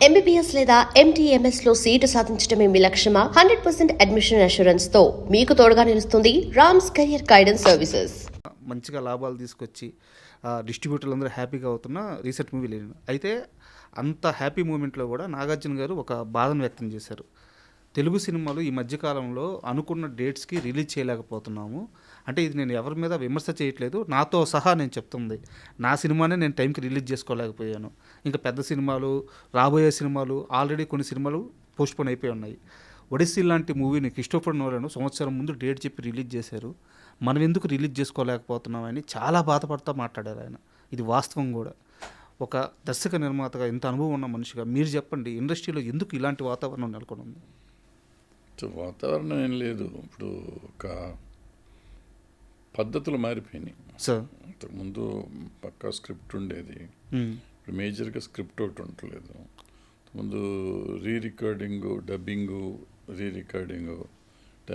MBBS లేదా MTMS లో seat సాధించడమే మీ లక్ష్యమా? 100% అడ్మిషన్ అష్యూరెన్స్ తో మీకు తోడుగా నిలుస్తుంది రామ్స్ కెరియర్ గైడెన్స్ సర్వీసెస్. మంచిగా లాభాలు తీసుకొచ్చి డిస్ట్రిబ్యూటర్లు అందరూ హ్యాపీగా అవుతున్న రీసెంట్ మూవీ లేదు. అయితే అంత హ్యాపీ మూమెంట్లో కూడా నాగార్జున గారు ఒక బాధను వ్యక్తం చేశారు. తెలుగు సినిమాలు ఈ మధ్యకాలంలో అనుకున్న డేట్స్కి రిలీజ్ చేయలేకపోతున్నాము. అంటే ఇది నేను ఎవరి మీద విమర్శ చేయట్లేదు, నాతో సహా నేను చెప్తుంది. నా సినిమానే నేను టైంకి రిలీజ్ చేసుకోలేకపోయాను. ఇంకా పెద్ద సినిమాలు, రాబోయే సినిమాలు, ఆల్రెడీ కొన్ని సినిమాలు పోస్ట్పోన్ అయిపోయి ఉన్నాయి. ఒడిస్సీ లాంటి మూవీని క్రిస్టోఫర్ నోలన్ సంవత్సరం ముందు డేట్ చెప్పి రిలీజ్ చేశారు. మనం ఎందుకు రిలీజ్ చేసుకోలేకపోతున్నామని చాలా బాధపడుతూ మాట్లాడారు ఆయన. ఇది వాస్తవం కూడా. ఒక దర్శక నిర్మాతగా ఇంత అనుభవం ఉన్న మనిషిగా మీరు చెప్పండి, ఇండస్ట్రీలో ఎందుకు ఇలాంటి వాతావరణం నెలకొని ఉంది? వాతావరణం ఏం లేదు. ఇప్పుడు ఒక పద్ధతులు మారిపోయినాయి సార్. ఇంతకుముందు పక్కా స్క్రిప్ట్ ఉండేది, ఇప్పుడు మేజర్గా స్క్రిప్ట్ ఒకటి ఉండలేదు. ముందు రీ రికార్డింగు, డబ్బింగు, రీ రికార్డింగు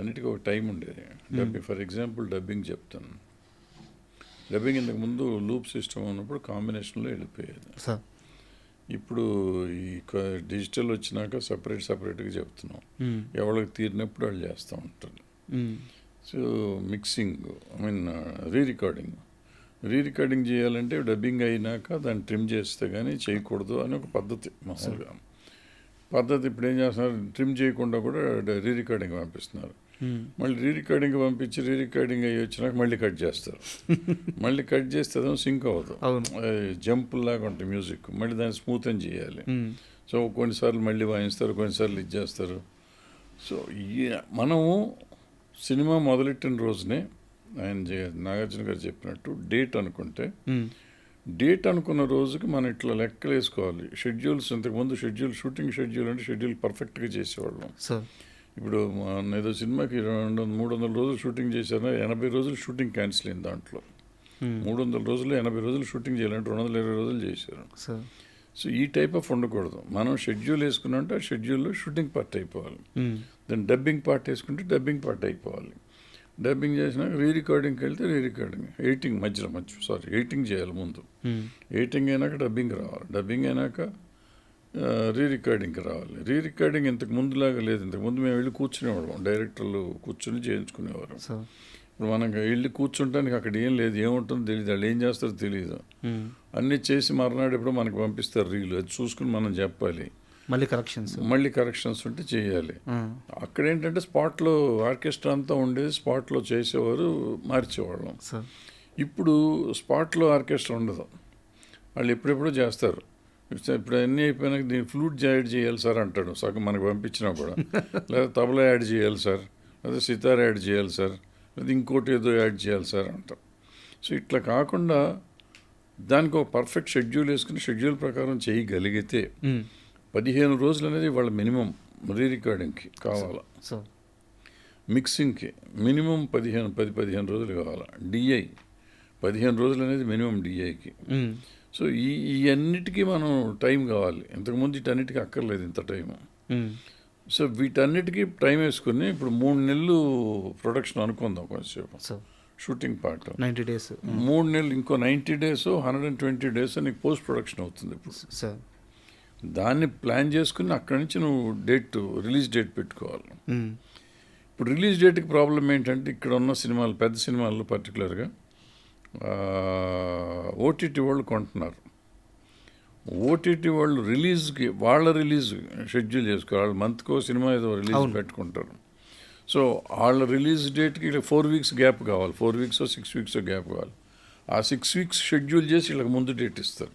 అన్నిటికీ ఒక టైం ఉండేది. డబ్బింగ్ ఫర్ ఎగ్జాంపుల్ డబ్బింగ్ చెప్తాను. డబ్బింగ్ ఇంతకుముందు లూప్ సిస్టమ్ ఉన్నప్పుడు కాంబినేషన్లో వెళ్ళిపోయేది. ఇప్పుడు ఈ డిజిటల్ వచ్చినాక సపరేట్గా చెప్తున్నాం. ఎవరికి తీరినప్పుడు వాళ్ళు చేస్తూ ఉంటారు. సో మిక్సింగ్, రీ రికార్డింగ్ చేయాలంటే డబ్బింగ్ అయినాక దాన్ని ట్రిమ్ చేస్తే కానీ చేయకూడదు అని ఒక పద్ధతి. మామూలుగా పద్ధతి ఇప్పుడు ఏం చేస్తున్నారు, ట్రిమ్ చేయకుండా కూడా రీ రికార్డింగ్ పంపిస్తున్నారు. మళ్ళీ రీ రికార్డింగ్ పంపించి రీ రికార్డింగ్ అయ్యి వచ్చినాక మళ్ళీ కట్ చేస్తారు. మళ్ళీ కట్ చేస్తే అదేమో సింక్ అవ్వదు, జంపుల్లాగా ఉంటుంది మ్యూజిక్. మళ్ళీ దాన్ని స్మూత్ అని చేయాలి. సో కొన్నిసార్లు మళ్ళీ వాయిస్తారు, కొన్నిసార్లు ఇది చేస్తారు. సో మనము సినిమా మొదలెట్టిన రోజునే నాగార్జున గారు చెప్పినట్టు డేట్ అనుకుంటే, డేట్ అనుకున్న రోజుకి మనం ఇట్లా లెక్కలు వేసుకోవాలి. షెడ్యూల్స్, ఇంతకుముందు షూటింగ్ షెడ్యూల్ అంటే షెడ్యూల్ పర్ఫెక్ట్గా చేసేవాళ్ళం. ఇప్పుడు ఏదో సినిమాకి 300 రోజులు షూటింగ్ చేశారు, 80 రోజులు షూటింగ్ క్యాన్సిల్ అయింది. దాంట్లో 300 రోజులు 80 రోజులు షూటింగ్ చేయాలంటే 220 రోజులు చేశారు. సో ఈ టైప్ ఆఫ్ ఉండకూడదు. మనం షెడ్యూల్ వేసుకున్నాంటే ఆ షెడ్యూల్లో షూటింగ్ పార్ట్ అయిపోవాలి. దాన్ని డబ్బింగ్ పార్ట్ వేసుకుంటే డబ్బింగ్ పార్ట్ అయిపోవాలి. డబ్బింగ్ చేసినాక రీ రికార్డింగ్కి వెళ్తే రీ రికార్డింగ్, ఎడిటింగ్ చేయాలి ముందు. ఎడిటింగ్ అయినాక డబ్బింగ్ రావాలి, డబ్బింగ్ అయినాక రీ రికార్డింగ్కి రావాలి. రీ రికార్డింగ్ ఇంతకు ముందులాగా లేదు. ఇంతకుముందు మేము వెళ్ళి కూర్చునేవాళ్ళం, డైరెక్టర్లు కూర్చొని చేయించుకునేవారు. ఇప్పుడు మనకి వెళ్ళి కూర్చుంటానికి అక్కడ ఏం లేదు, ఏముంటుందో తెలియదు, వాళ్ళు ఏం చేస్తారో తెలియదు. అన్నీ చేసి మర్నాడు ఎప్పుడో మనకు పంపిస్తారు రీలు, అది చూసుకుని మనం చెప్పాలి. మళ్ళీ కరెక్షన్స్ ఉంటే చేయాలి. అక్కడ ఏంటంటే స్పాట్లో ఆర్కెస్ట్రా అంతా ఉండేది, స్పాట్లో చేసేవారు, మార్చేవాళ్ళం. ఇప్పుడు స్పాట్లో ఆర్కెస్ట్రా ఉండదు, వాళ్ళు ఎప్పుడెప్పుడో చేస్తారు. ఇప్పుడు అన్నీ అయిపోయినాక దీన్ని ఫ్లూట్ యాడ్ చేయాలి సార్ అంటాడు సగం మనకు పంపించినా కూడా. లేదా తబలా యాడ్ చేయాలి సార్, లేదా సితార్ యాడ్ చేయాలి సార్, లేదా ఇంకోటి ఏదో యాడ్ చేయాలి సార్ అంటాం. సో ఇట్లా కాకుండా దానికి ఒక పర్ఫెక్ట్ షెడ్యూల్ వేసుకుని షెడ్యూల్ ప్రకారం చేయగలిగితే 15 రోజులు అనేది వాళ్ళ మినిమం రీ రికార్డింగ్కి కావాలా, మిక్సింగ్కి మినిమం 10-15 రోజులు కావాలా, డిఐ 15 రోజులు అనేది మినిమం డిఐకి. సో ఈ అన్నిటికీ మనం టైం కావాలి. ఇంతకుముందు వీటన్నిటికీ అక్కర్లేదు ఇంత టైము. సో వీటన్నిటికీ టైం వేసుకుని ఇప్పుడు 3 నెలలు ప్రొడక్షన్ అనుకుందాం కొంచెంసేపు, షూటింగ్ పార్ట్ 90 డేస్, 3 నెలలు, ఇంకో 90 డేస్ 120 డేస్ నీకు పోస్ట్ ప్రొడక్షన్ అవుతుంది. ఇప్పుడు దాన్ని ప్లాన్ చేసుకుని అక్కడి నుంచి నువ్వు రిలీజ్ డేట్ పెట్టుకోవాలి. ఇప్పుడు రిలీజ్ డేట్కి ప్రాబ్లం ఏంటంటే ఇక్కడ ఉన్న సినిమాలు, పెద్ద సినిమాల్లో పర్టికులర్గా ఓటీటీ వాళ్ళు కొంటున్నారు. ఓటీటీ వాళ్ళు రిలీజ్కి వాళ్ళ రిలీజ్ షెడ్యూల్ చేసుకోవాలి. వాళ్ళు మంత్కో సినిమా ఏదో రిలీజ్ పెట్టుకుంటారు. సో వాళ్ళ రిలీజ్ డేట్కి 4 వీక్స్ గ్యాప్ కావాలి, 4 వీక్స్ 6 వీక్స్ గ్యాప్ కావాలి. ఆ 6 వీక్స్ షెడ్యూల్ చేసి వీళ్ళకి ముందు డేట్ ఇస్తారు.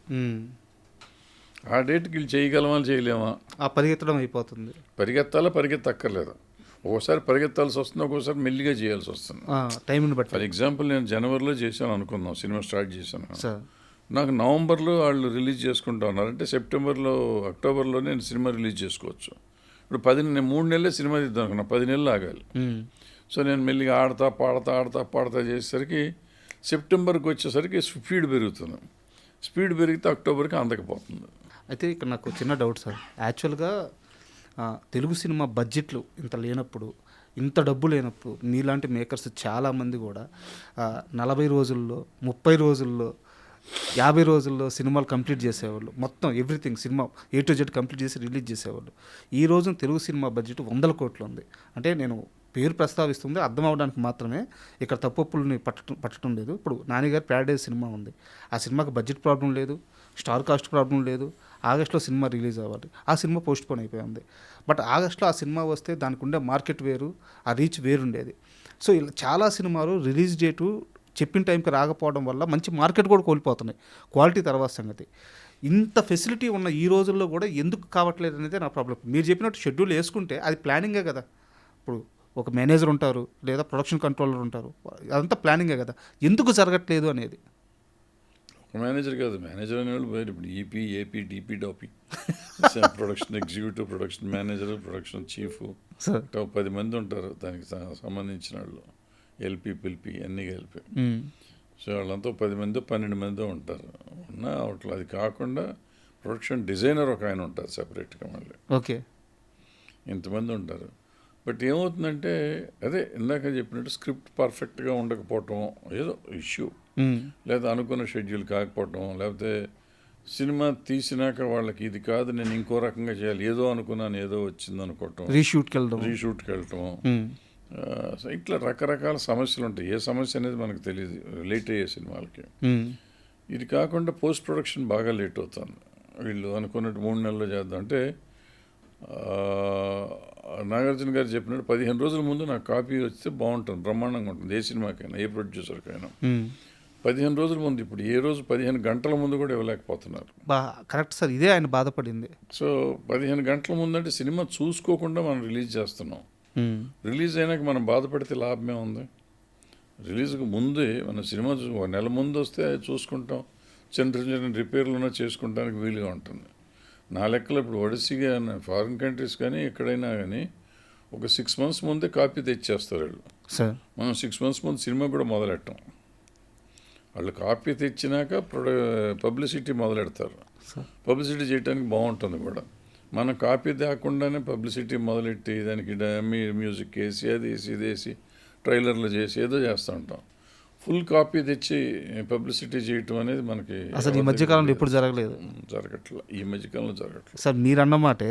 ఆ డేట్కి వీళ్ళు చేయగలమా చేయలేమా, ఆ పరిగెత్తడం అయిపోతుంది. పరిగెత్తక్కర్లేదు. ఒక్కోసారి పరిగెత్తాల్సి వస్తుంది, ఒక్కోసారి మెల్లిగా చేయాల్సి వస్తుంది టైంని బట్టి. ఫర్ ఎగ్జాంపుల్ నేను జనవరిలో చేశాను అనుకుందాం, సినిమా స్టార్ట్ చేశాను. నాకు నవంబర్లో వాళ్ళు రిలీజ్ చేసుకుంటా ఉన్నారు అంటే సెప్టెంబర్లో, అక్టోబర్లో నేను సినిమా రిలీజ్ చేసుకోవచ్చు. ఇప్పుడు 3 నెలలే సినిమా తీద్దాం అనుకున్నా, 10 నెలలు ఆగాలి. సో నేను మెల్లిగా ఆడతా పాడతా చేసేసరికి సెప్టెంబర్కి వచ్చేసరికి స్పీడ్ పెరుగుతుంది. స్పీడ్ పెరిగితే అక్టోబర్కి అందకపోతుంది. అయితే ఇక్కడ నాకు చిన్న డౌట్ సార్. యాక్చువల్గా తెలుగు సినిమా బడ్జెట్లు ఇంత లేనప్పుడు, ఇంత డబ్బు లేనప్పుడు మీలాంటి మేకర్స్ చాలామంది కూడా 40 రోజుల్లో 30 రోజుల్లో 50 రోజుల్లో సినిమాలు కంప్లీట్ చేసేవాళ్ళు, మొత్తం everything cinema A to Z complete చేసి రిలీజ్ చేసేవాళ్ళు. ఈ రోజున తెలుగు సినిమా బడ్జెట్ 100 కోట్లు ఉంది. అంటే నేను పేరు ప్రస్తావిస్తుంది అర్థం అవడానికి మాత్రమే, ఇక్కడ తప్పుల్ని పట్టడం లేదు. ఇప్పుడు నానిగారి ప్యారడైజ్ సినిమా ఉంది, ఆ సినిమాకి బడ్జెట్ ప్రాబ్లం లేదు, స్టార్ కాస్ట్ ప్రాబ్లం లేదు. ఆగస్ట్లో సినిమా రిలీజ్ అవ్వాలి, ఆ సినిమా పోస్ట్ పోన్ అయిపోయింది. బట్ ఆగస్ట్లో ఆ సినిమా వస్తే దానికి ఉండే మార్కెట్ వేరు, ఆ రీచ్ వేరుండేది. సో ఇలా చాలా సినిమాలు రిలీజ్ డేటు చెప్పిన టైంకి రాకపోవడం వల్ల మంచి మార్కెట్ కూడా కోల్పోతున్నాయి. క్వాలిటీ తర్వాత సంగతి. ఇంత ఫెసిలిటీ ఉన్న ఈ రోజుల్లో కూడా ఎందుకు కావట్లేదు అనేది నా ప్రాబ్లం. మీరు చెప్పినట్టు షెడ్యూల్ వేసుకుంటే అది ప్లానింగే కదా. ఇప్పుడు ఒక మేనేజర్ ఉంటారు, లేదా ప్రొడక్షన్ కంట్రోలర్ ఉంటారు, అదంతా ప్లానింగే కదా. ఎందుకు జరగట్లేదు అనేది. ఒక మేనేజర్ కాదు, మేనేజర్ అనేవాళ్ళు వేరు. ఇప్పుడు EP, AP, DP, DOP, production executive, production manager, production chief, 10 మంది ఉంటారు దానికి సంబంధించిన వాళ్ళు. ఎల్పి, పిల్పి అన్నీ కలిపి. సో వాళ్ళంతా 10 మంది 12 మంది ఉంటారు. అట్లా అది కాకుండా ప్రొడక్షన్ డిజైనర్ ఒక ఆయన ఉంటారు సెపరేట్గా మళ్ళీ. ఓకే, ఇంతమంది ఉంటారు. బట్ ఏమవుతుందంటే అదే ఇందాక చెప్పినట్టు స్క్రిప్ట్ పర్ఫెక్ట్గా ఉండకపోవటం ఏదో ఇష్యూ, లేదా అనుకున్న షెడ్యూల్ కాకపోవటం, లేకపోతే సినిమా తీసినాక వాళ్ళకి ఇది కాదు నేను ఇంకో రకంగా చేయాలి, ఏదో అనుకున్నాను ఏదో వచ్చింది అనుకోవటం, రీషూట్కి వెళ్ళటం, సో ఇట్లా రకరకాల సమస్యలు ఉంటాయి. ఏ సమస్య అనేది మనకు తెలియదు లేట్ అయ్యే సినిమాలకి. ఇది కాకుండా పోస్ట్ ప్రొడక్షన్ బాగా లేట్ అవుతుంది. వీళ్ళు అనుకున్నట్టు 3 నెలల్లో చేద్దాం అంటే, నాగార్జున గారు చెప్పినట్టు 15 రోజుల ముందు నాకు కాపీ వస్తే బాగుంటుంది, బ్రహ్మాండంగా ఉంటుంది. ఏ సినిమాకైనా, ఏ ప్రొడ్యూసర్కైనా 15 రోజుల ముందు. ఇప్పుడు ఏ రోజు 15 గంటల ముందు కూడా ఇవ్వలేకపోతున్నారు. కరెక్ట్ సార్, ఇదే ఆయన బాధపడింది. సో 15 గంటల ముందు అంటే సినిమా చూసుకోకుండా మనం రిలీజ్ చేస్తున్నాం. రిలీజ్ అయినాక మనం బాధపడితే లాభమే ఉంది. రిలీజ్కి ముందే మన సినిమా 1 నెల ముందు వస్తే చూసుకుంటాం, చిన్న చిన్న రిపేర్లు చేసుకుంటానికి వీలుగా ఉంటుంది. నా లెక్కలో ఇప్పుడు ఒడిస్సీగా ఫారిన్ కంట్రీస్ కానీ ఎక్కడైనా కానీ ఒక 6 months ముందే కాపీ తెచ్చేస్తారు వాళ్ళు. మనం 6 months ముందు సినిమా కూడా మొదలెట్టాం. వాళ్ళు కాపీ తెచ్చినాక పబ్లిసిటీ మొదలెడతారు. పబ్లిసిటీ చేయడానికి బాగుంటుంది కూడా. మనం కాపీ తేకుండానే పబ్లిసిటీ మొదలెట్టి దానికి మ్యూజిక్ వేసి అది వేసి ఇది వేసి ట్రైలర్లు చేసి ఏదో చేస్తూ ఉంటాం. ఫుల్ కాపీ తెచ్చి పబ్లిసిటీ చేయటం అనేది మనకి అసలు ఈ మధ్యకాలంలో ఎప్పుడు జరగలేదు, జరగట్లేదు. ఈ మధ్యకాలంలో జరగట్లేదు సార్. మీరు అన్నమాటే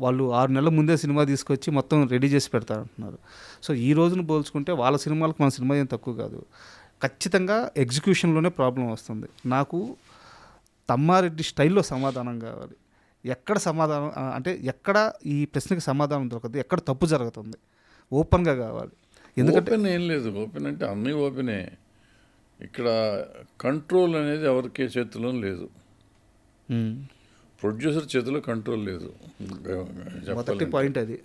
వాళ్ళు 6 నెలల ముందే సినిమా తీసుకొచ్చి మొత్తం రెడీ చేసి పెడతారంటున్నారు. సో ఈ రోజును పోల్చుకుంటే వాళ్ళ సినిమాలకు మన సినిమా ఏం తక్కువ కాదు. ఖచ్చితంగా ఎగ్జిక్యూషన్లోనే ప్రాబ్లం వస్తుంది. నాకు తమ్మారెడ్డి స్టైల్లో సమాధానం కావాలి. ఎక్కడ సమాధానం అంటే ఎక్కడ ఈ ప్రశ్నకి సమాధానం దొరకదు, ఎక్కడ తప్పు జరుగుతుంది, ఓపెన్గా కావాలి. ఎందుకంటే ఓపెన్ ఏం లేదు, ఓపెన్ అంటే అన్నీ ఓపెనే. ఇక్కడ కంట్రోల్ అనేది ఎవరికి చేతిలో లేదు. ప్రొడ్యూసర్ చేతిలో కంట్రోల్ లేదు. మొదటి పాయింట్ అది.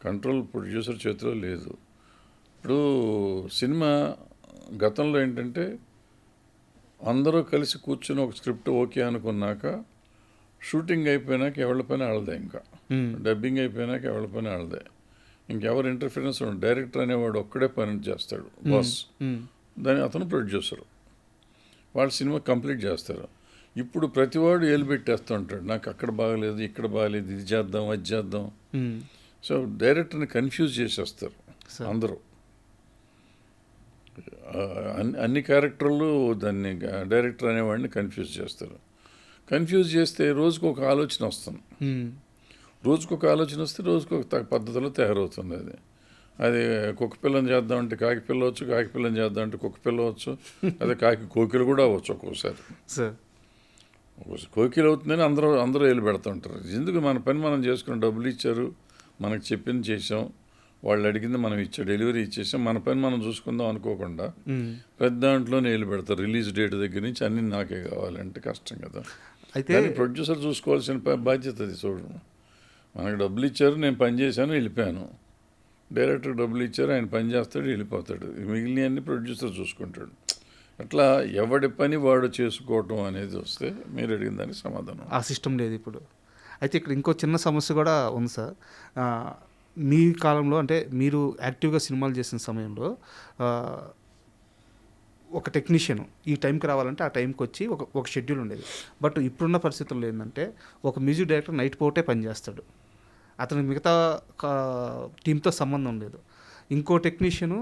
కంట్రోల్ ప్రొడ్యూసర్ చేతిలో లేదు. ఇప్పుడు సినిమా గతంలో ఏంటంటే అందరూ కలిసి కూర్చుని ఒక స్క్రిప్ట్ ఓకే అనుకున్నాక షూటింగ్ అయిపోయినాక ఎవరి పైన ఆడదే, ఇంకా డబ్బింగ్ అయిపోయినాక ఎవరి పైన ఆడదే, ఇంకెవరు ఇంటర్ఫిరెన్స్ ఉండదు. డైరెక్టర్ అనేవాడు ఒక్కడే పని చేస్తాడు, బాస్. దాని అతను ప్రొడ్యూసర్, వాళ్ళు సినిమా కంప్లీట్ చేస్తారు. ఇప్పుడు ప్రతివాడు ఏలు పెట్టేస్తూ ఉంటాడు, నాకు అక్కడ బాగలేదు, ఇక్కడ బాగలేదు, ఇది చేద్దాం, అది చేద్దాం. సో డైరెక్టర్ని కన్ఫ్యూజ్ చేసేస్తారు అందరూ. అన్ని క్యారెక్టర్లు దాన్ని డైరెక్టర్ అనేవాడిని కన్ఫ్యూజ్ చేస్తారు. కన్ఫ్యూజ్ చేస్తే రోజుకు ఒక ఆలోచన వస్తుంది. రోజుకొక ఆలోచన వస్తే రోజుకొక పద్ధతిలో తయారవుతుంది. అది కుక్క పిల్లని చేద్దామంటే కాకి పిల్ల వచ్చు, కాకి పిల్లని చేద్దామంటే కుక్క పిల్ల వచ్చు, అదే కాకి కోకిలు కూడా అవ్వచ్చు ఒక్కోసారి. కోకిలు అవుతుందని అందరూ వేలు పెడుతుంటారు. ఎందుకు మన పని మనం చేసుకుని డబ్బులు ఇచ్చారు, మనకు చెప్పింది చేసాం, వాళ్ళు అడిగింది మనం డెలివరీ ఇచ్చేసాం, మన పని మనం చూసుకుందాం అనుకోకుండా పెద్ద దాంట్లోనే వేలు పెడతారు. రిలీజ్ డేట్ దగ్గర నుంచి అన్ని నాకే కావాలంటే కష్టం కదా. అయితే ప్రొడ్యూసర్ చూసుకోవాల్సిన బాధ్యత అది. చూడు, మనకు డబ్బులు ఇచ్చారు, నేను పని చేశాను, వెళ్ళిపోయాను. డైరెక్టర్ డబ్బులు ఇచ్చారు, ఆయన పని చేస్తాడు, వెళ్ళిపోతాడు. మిగిలినవన్నీ ప్రొడ్యూసర్ చూసుకుంటాడు. అట్లా ఎవడి పని వాడు చేసుకోవటం అనేది వస్తే మీరు అడిగిన దానికి సమాధానం. ఆ సిస్టమ్ లేదు ఇప్పుడు. అయితే ఇక్కడ ఇంకో చిన్న సమస్య కూడా ఉంది సార్. మీ కాలంలో అంటే మీరు యాక్టివ్గా సినిమాలు చేసిన సమయంలో ఒక టెక్నీషియన్ ఈ టైంకి రావాలంటే ఆ టైంకి వచ్చి ఒక షెడ్యూల్ ఉండేది. బట్ ఇప్పుడున్న పరిస్థితుల్లో ఏంటంటే ఒక మ్యూజిక్ డైరెక్టర్ నైట్ పూటే పనిచేస్తాడు, అతను మిగతా టీంతో సంబంధం లేదు. ఇంకో టెక్నీషియను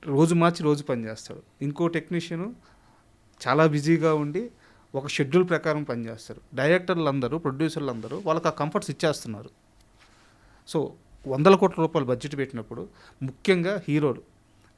రోజు మార్చి రోజు పనిచేస్తాడు, ఇంకో టెక్నీషియను చాలా బిజీగా ఉండి ఒక షెడ్యూల్ ప్రకారం పనిచేస్తారు. డైరెక్టర్లు అందరూ, ప్రొడ్యూసర్లు అందరూ వాళ్ళకి ఆ కంఫర్ట్స్ ఇచ్చేస్తున్నారు. సో 100 కోట్ల రూపాయలు బడ్జెట్ పెట్టినప్పుడు ముఖ్యంగా హీరోలు